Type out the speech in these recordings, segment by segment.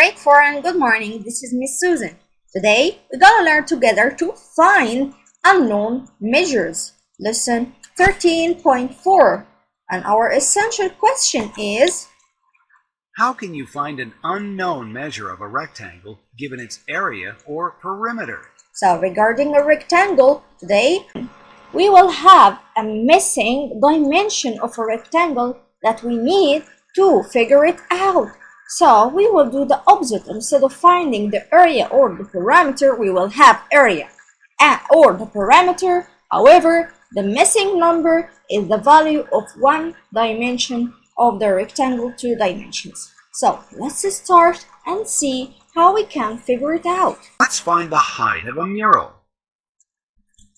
grade 4 and good morning. This is Miss Susan. Today we're gonna learn together to find unknown measures. Lesson 13.4. And our essential question is: how can you find an unknown measure of a rectangle given its area or perimeter? So regarding a rectangle, today we will have a missing dimension of a rectangle that we need to figure it out. So we will do the opposite. Instead of finding the area or the parameter, we will have area or the parameter. However, the missing number is the value of one dimension of the rectangle, 2 dimensions. So let's start and see how we can figure it out. Let's find the height of a mural.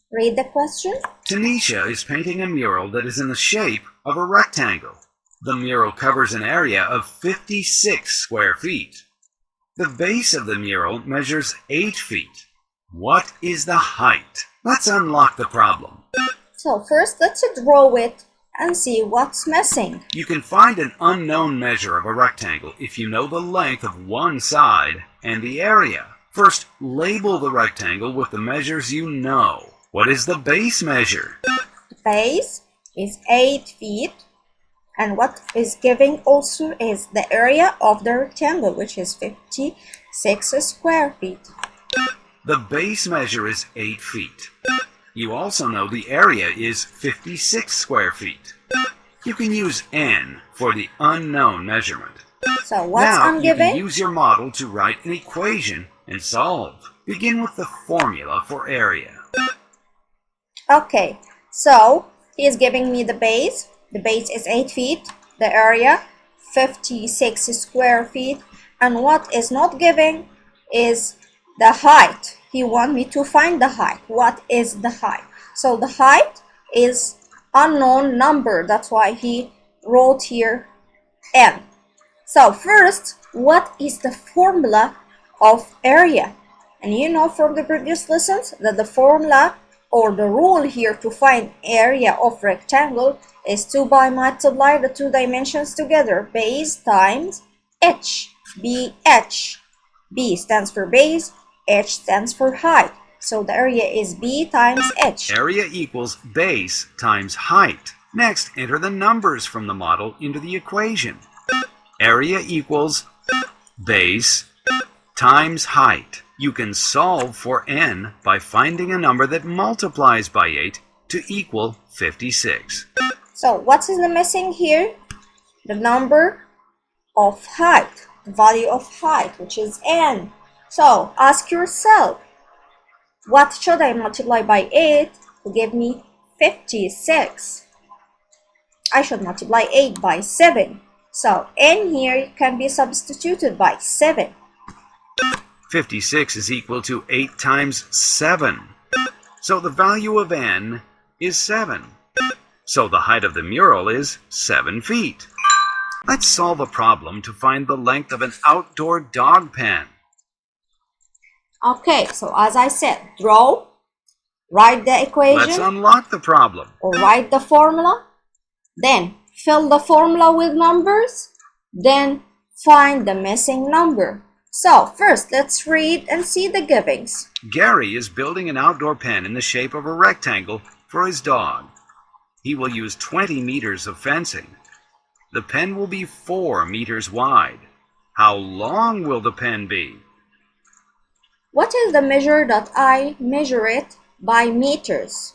Read the question. Tanisha is painting a mural that is in the shape of a rectangle. The mural covers an area of 56 square feet. The base of the mural measures 8 feet. What is the height? Let's unlock the problem. So first, let's draw it and see what's missing. You can find an unknown measure of a rectangle if you know the length of one side and the area. First, label the rectangle with the measures you know. What is the base measure? The base is 8 feet. And what is giving also is the area of the rectangle, which is 56 square feet. The base measure is 8 feet. You also know the area is 56 square feet. You can use n for the unknown measurement. So what's now, ungiven? You can use your model to write an equation and solve. Begin with the formula for area. Okay, so he is giving me the base. The base is 8 feet, the area 56 square feet, and what is not giving is the height. He wants me to find the height. What is the height? So the height is unknown number. That's why he wrote here n. So first, what is the formula of area? And you know from the previous lessons that the formula or the rule here to find area of rectangle is to multiply the 2 dimensions together. Base times h. BH. B stands for base, h stands for height. So the area is b times h. Area equals base times height. Next, enter the numbers from the model into the equation. Area equals base times height. You can solve for n by finding a number that multiplies by 8 to equal 56. So what is the missing here? The number of height, the value of height, which is n. So ask yourself, what should I multiply by 8 to give me 56? I should multiply 8 by 7. So n here can be substituted by 7. 56 is equal to 8 times 7. So the value of n is 7. So the height of the mural is 7 feet. Let's solve a problem to find the length of an outdoor dog pen. Okay, so as I said, draw, write the equation, Let's unlock the problem. or write the formula, then fill the formula with numbers, then find the missing number. So first, let's read and see the givings. Gary is building an outdoor pen in the shape of a rectangle for his dog. He will use 20 meters of fencing. The pen will be 4 meters wide. How long will the pen be? What is the measure that I measure it by meters?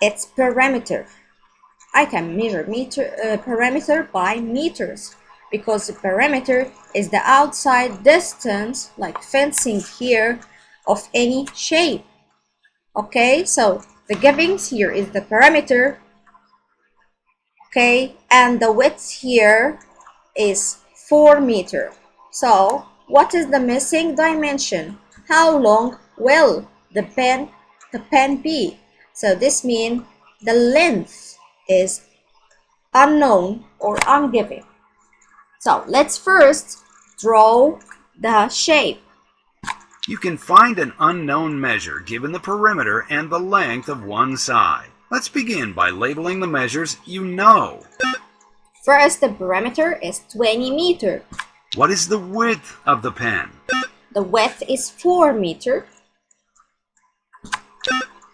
It's perimeter. I can measure perimeter by meters because the perimeter is the outside distance, like fencing here, of any shape. Okay, so the givings here is the perimeter. Okay, and the width here is 4 meters. So what is the missing dimension? How long will the pen be? So this means the length is unknown or ungiven. So let's first draw the shape. You can find an unknown measure given the perimeter and the length of one side. Let's begin by labeling the measures you know. First, the perimeter is 20 meters. What is the width of the pen? The width is 4 meters.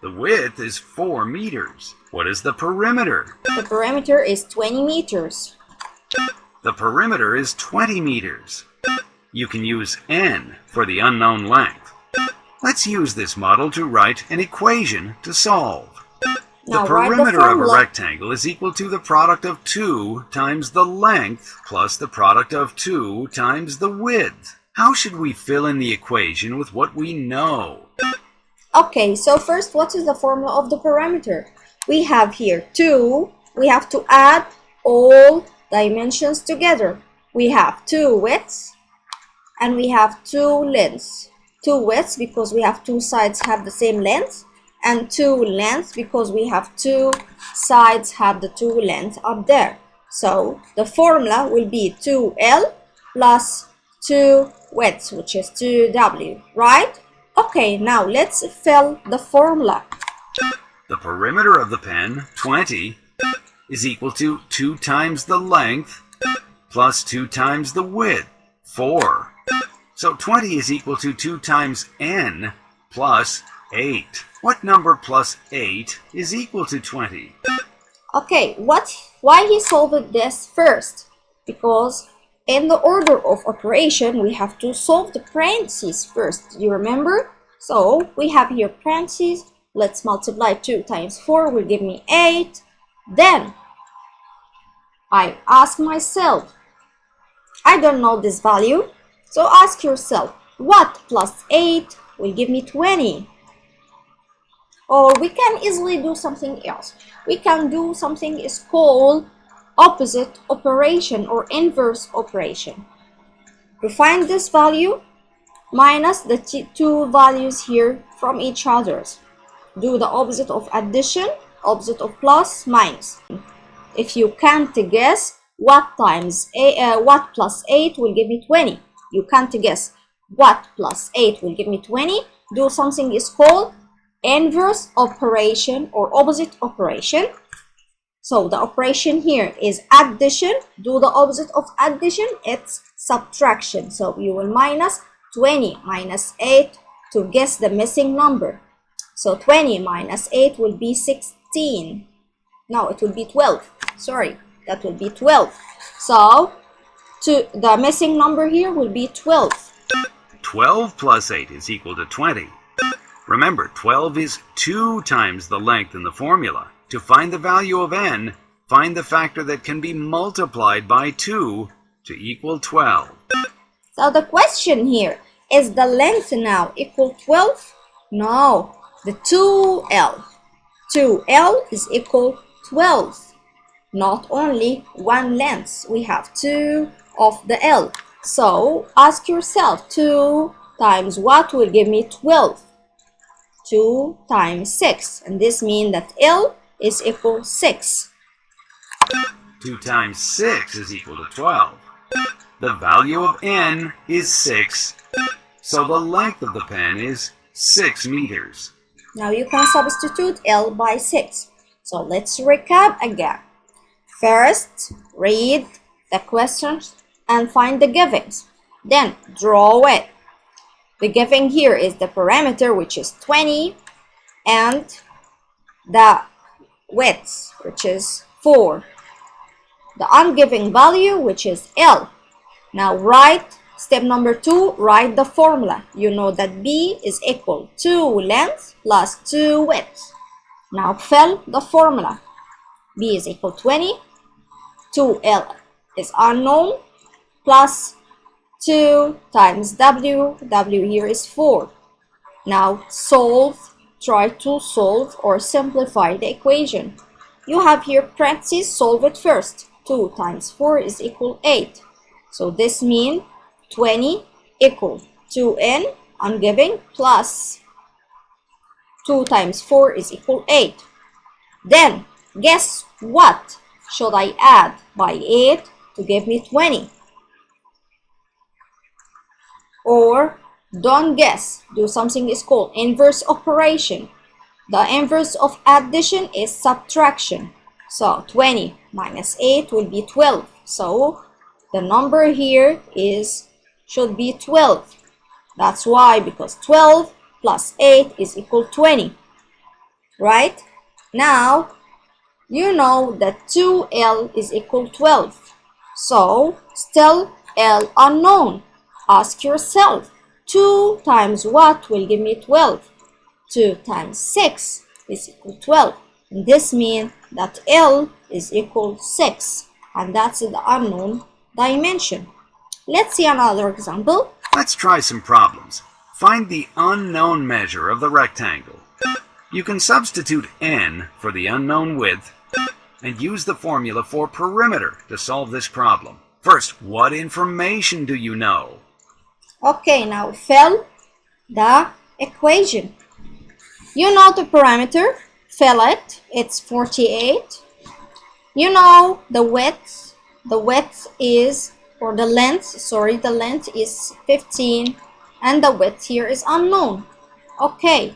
The width is 4 meters. What is the perimeter? The perimeter is 20 meters. The perimeter is 20 meters. You can use n for the unknown length. Let's use this model to write an equation to solve. Now The write the perimeter of a formula. rectangle is equal to the product of 2 times the length plus the product of 2 times the width. How should we fill in the equation with what we know? Okay, so first, what is the formula of the perimeter? We have here 2. We have to add all dimensions together. We have 2 widths and we have 2 lengths. 2 widths because we have 2 sides have the same length, and 2 lengths because we have 2 sides have the 2 lengths up there. So the formula will be 2L plus 2 widths, which is 2W, right? Okay, now let's fill the formula. The perimeter of the pen, 20, is equal to 2 times the length plus 2 times the width, 4. So 20 is equal to 2 times n plus 8. What number plus 8 is equal to 20? Okay, why he solved this first? Because in the order of operation, we have to solve the parentheses first. You remember? So we have here parentheses. Let's multiply 2 times 4 will give me 8. Then I ask myself, I don't know this value. So ask yourself, what plus 8 will give me 20? Or we can easily do something else. We can do something is called opposite operation or inverse operation. To find this value, minus the two values here from each other. Do the opposite of addition, opposite of plus, minus. If you can't guess what plus 8 will give me 20, you can't guess what plus 8 will give me 20, do something is called inverse operation or opposite operation. So the operation here is addition. Do the opposite of addition, it's subtraction. So you will minus 20 minus 8 to guess the missing number. So 20 minus 8 will be 16. No, it will be 12. Sorry, that will be 12. So the missing number here will be 12. 12 plus 8 is equal to 20. Remember, 12 is 2 times the length in the formula. To find the value of n, find the factor that can be multiplied by 2 to equal 12. So the question here, is the length now equal 12? No, the 2L. 2L is equal 12. Not only one length, we have 2 of the L. So ask yourself, 2 times what will give me 12? 2 times 6, and this means that L is equal 6. 2 times 6 is equal to 12. The value of n is 6, so the length of the pen is 6 meters. Now you can substitute L by 6. So let's recap again. First, read the questions and find the givings. Then draw it. The giving here is the parameter, which is 20, and the width, which is 4. The ungiving value, which is L. Now write step number 2, write the formula. You know that B is equal to length plus 2 width. Now fill the formula. B is equal 20, 2L is unknown, plus 2 times W, W here is 4. Now solve, try to solve or simplify the equation. You have here parentheses, solve it first. 2 times 4 is equal 8. So this means 20 equal 2n, ungiving, plus 2 times 4 is equal 8. Then guess what should I add by 8 to give me 20? Or don't guess, do something is called inverse operation. The inverse of addition is subtraction. So 20 minus 8 will be 12. So the number here should be 12. That's why, because 12 plus 8 is equal 20. Right? Now, you know that 2L is equal 12. So, still L unknown. Ask yourself, 2 times what will give me 12? 2 times 6 is equal 12. And this means that L is equal 6. And that's the unknown dimension. Let's see another example. Let's try some problems. Find the unknown measure of the rectangle. You can substitute n for the unknown width and use the formula for perimeter to solve this problem. First, what information do you know? Okay, now fill the equation. You know the parameter, fill it, it's 48. You know the width, the length is 15, and the width here is unknown. Okay,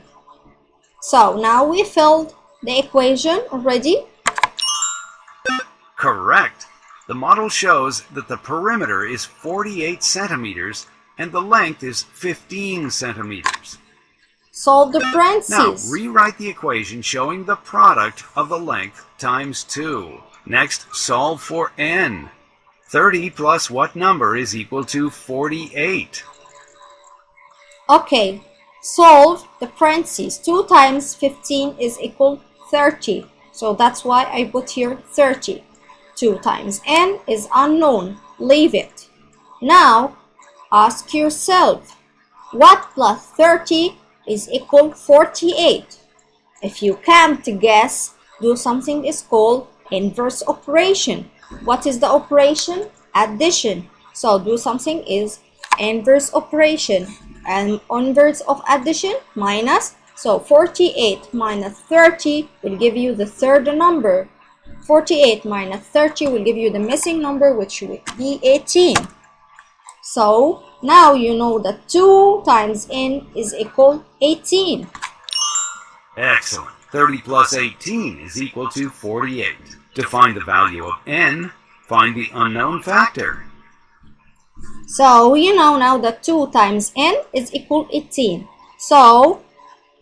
so now we filled the equation already. Correct. The model shows that the perimeter is 48 centimeters and the length is 15 centimeters. Solve the Now, parentheses. rewrite the equation showing the product of the length times 2. Next, solve for n. 30 plus what number is equal to 48? Okay, solve the parentheses. 2 times 15 is equal 30. So that's why I put here 30. 2 times n is unknown. Leave it. Now, ask yourself, what plus 30 is equal 48? If you can't guess, do something is called inverse operation. What is the operation? Addition. So do something is inverse operation. And inverse of addition, minus. So 48 minus 30 will give you the third number. 48 minus 30 will give you the missing number, which will be 18. So now you know that 2 times n is equal 18. Excellent. 30 plus 18 is equal to 48. To find the value of n, find the unknown factor. So you know now that 2 times n is equal 18. So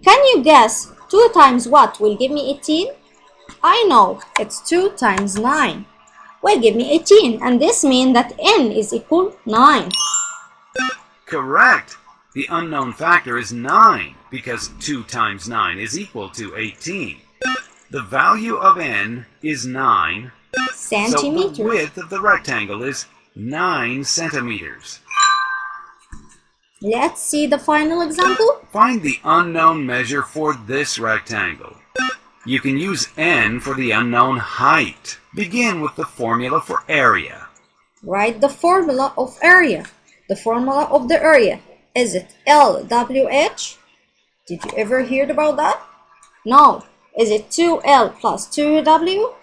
can you guess 2 times what will give me 18? I know, it's 2 times 9 will give me 18, and this means that n is equal 9. Correct. The unknown factor is 9 because 2 times 9 is equal to 18. The value of n is 9, Centimeters. so the width of the rectangle is 9 centimeters. Let's see the final example. Find the unknown measure for this rectangle. You can use n for the unknown height. Begin with the formula for area. Write the formula of area. The formula of the area. Is it LWH? Did you ever hear about that? No. Is it 2L plus 2W?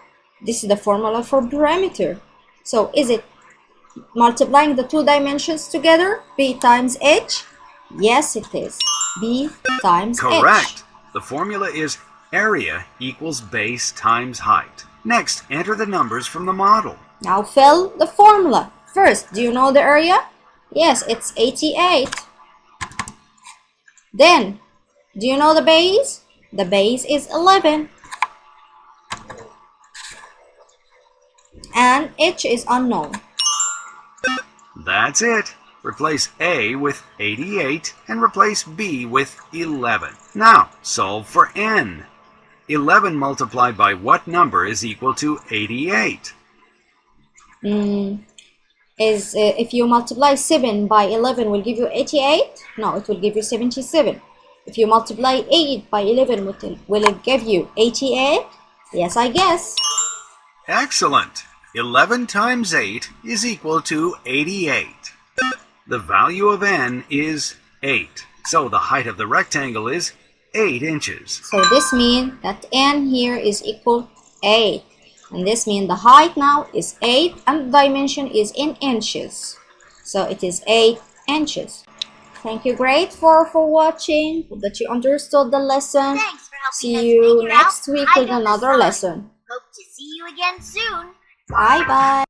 This is the formula for perimeter. So is it multiplying the two dimensions together? B times H? Yes, it is. B times H. Correct. The formula is area equals base times height. Next, enter the numbers from the model. Now fill the formula. First, do you know the area? Yes, it's 88. Then, do you know the base? The base is 11. And H is unknown. That's it. Replace A with 88 and replace B with 11. Now, solve for n. 11 multiplied by what number is equal to 88? If you multiply 7 by 11 will give you 88? No, it will give you 77. If you multiply 8 by 11, will it give you 88? Yes, I guess. Excellent. 11 times 8 is equal to 88. The value of n is 8. So the height of the rectangle is 8 inches. So this means that n here is equal 8. And this means the height now is 8 and the dimension is in inches. So it is 8 inches. Thank you, grade 4, for watching. Hope that you understood the lesson. Thanks for helping us See you figure next out week height with of the another sun. lesson. Hope to see you again soon. Bye bye.